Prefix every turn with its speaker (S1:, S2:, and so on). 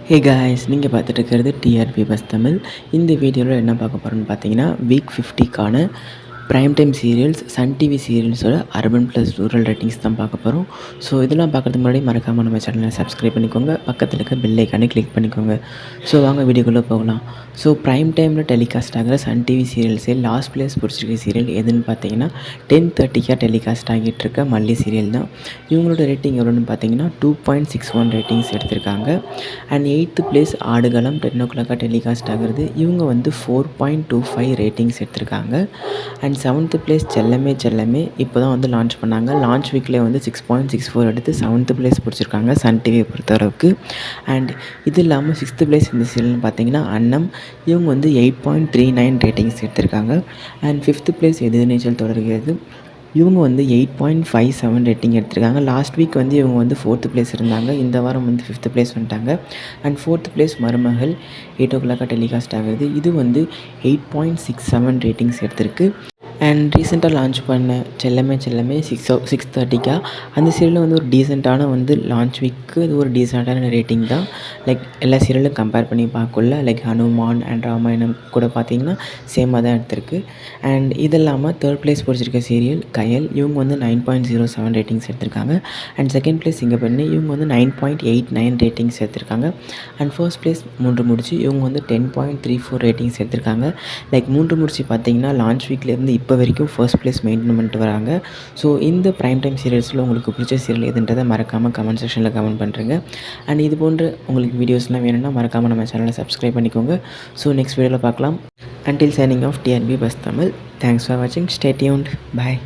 S1: Hey guys, நீங்கள் பார்த்துட்டு இருக்கிறது டிஆர்பி பஸ் தமிழ். இந்த வீடியோவில் என்ன பார்க்க போகிறோன்னு பார்த்தீங்கன்னா, வீக் 50க்கான prime time serials, Sun TV சீரியல்ஸோட அர்பன் ப்ளஸ் ரூரல் ரேட்டிங்ஸ் தான் பார்க்க போகிறோம். ஸோ இதெல்லாம் பார்க்குறதுக்கு முன்னாடி மறக்காமல் நம்ம சேனலை சப்ஸ்கிரைப் பண்ணிக்கோங்க, பக்கத்தில் இருக்க பெல் ஐக்கானை கிளிக் பண்ணிக்கோங்க. ஸோ வாங்க வீடியோக்குள்ளே போகலாம். ஸோ ப்ரைம் டைமில் டெலிகாஸ்ட் ஆகிற சன் டிவி சீரியல்ஸே லாஸ்ட் பிளேஸ் பிடிச்சிருக்க சீரியல் எதுன்னு பார்த்தீங்கன்னா 10:30க்காக டெலிகாஸ்ட் ஆகிட்டு இருக்க மல்லி சீரியல் தான். இவங்களோட ரேட்டிங் எவ்வளோன்னு பார்த்தீங்கன்னா 2.61 ரேட்டிங்ஸ் எடுத்திருக்காங்க. And 8th place Aadukalam 10 o'clock telecast ஆகிறது. இவங்க வந்து 4.25 ரேட்டிங்ஸ் எடுத்திருக்காங்க. அண்ட் 7th பிளேஸ் செல்லமே செல்லமே இப்போ தான் வந்து லான்ச் பண்ணாங்க. லான்ச் வீக்லேயே வந்து 6.64 எடுத்து 7th பிளேஸ் பிடிச்சிருக்காங்க சன் டிவியை பொறுத்தளவுக்கு. அண்ட் இது இல்லாமல் 6th பிளேஸ் இந்த சீரியல்னு பார்த்தீங்கன்னா அன்னம். இவங்க வந்து 8.39 ரேட்டிங்ஸ் எடுத்திருக்காங்க. அண்ட் 5th பிளேஸ் எதிர்நீச்சல் தொடர்கிறது. இவங்க வந்து 8.57 ரேட்டிங் எடுத்திருக்காங்க. லாஸ்ட் வீக் வந்து இவங்க வந்து 4th பிளேஸ் இருந்தாங்க. இந்த வாரம் வந்து 5th பிளேஸ் வந்துட்டாங்க. அண்ட் 4th பிளேஸ் மருமகள் 8 o'clock டெலிகாஸ்ட் ஆகுது. இது வந்து 8.67 ரேட்டிங்ஸ் எடுத்திருக்கு. அண்ட் ரீசெண்டாக லான்ச் பண்ண செல்லமே 6:30 அந்த சீரியலில் வந்து ஒரு டீசெண்டான வந்து லான்ச் வீக்கு இது ஒரு டீசெண்டான ரேட்டிங் தான். லைக் எல்லா சீரியலும் கம்பேர் பண்ணி பார்க்கல, லைக் ஹனுமான் அண்ட் ராமாயணம் கூட பார்த்திங்கன்னா சேமாக தான் எடுத்திருக்கு. அண்ட் இது இல்லாமல் 3rd பிளேஸ் பிடிச்சிருக்க சீரியல் கயல். இவங்க வந்து 9.07 ரேட்டிங்ஸ் எடுத்திருக்காங்க. அண்ட் 2nd பிளேஸ் சிங்கப்பெண்ணு. இவங்க வந்து 9.89 ரேட்டிங்ஸ் எடுத்திருக்காங்க. அண்ட் 1st பிளேஸ் மூன்று முடிச்சு. இவங்க வந்து 10.34 ரேட்டிங்ஸ் எடுத்திருக்காங்க. லைக் மூன்று முடிச்சு பார்த்திங்கன்னா லான்ச் வீக்லேருந்து இப்போ வரைக்கும் 1st பிளேஸ் மெயின்டைன் பண்ணிட்டு வராங்க. ஸோ இந்த ப்ரைம் டைம் சீரியல்ஸில் உங்களுக்கு பிடிச்ச சீரியல் எதுன்றதை மறக்காமல் கமெண்ட் செக்ஷனில் கமெண்ட் பண்ணுறேங்க. அண்ட் இது போன்ற உங்களுக்கு வீடியோஸ்லாம் வேணும்னா மறக்காமல் நம்ம சேனலை சப்ஸ்கிரைப் பண்ணிக்கோங்க. ஸோ நெக்ஸ்ட் வீடியோவில் பார்க்கலாம். Until signing off, TRB Bus Tamil. Thanks for watching. Stay tuned. Bye.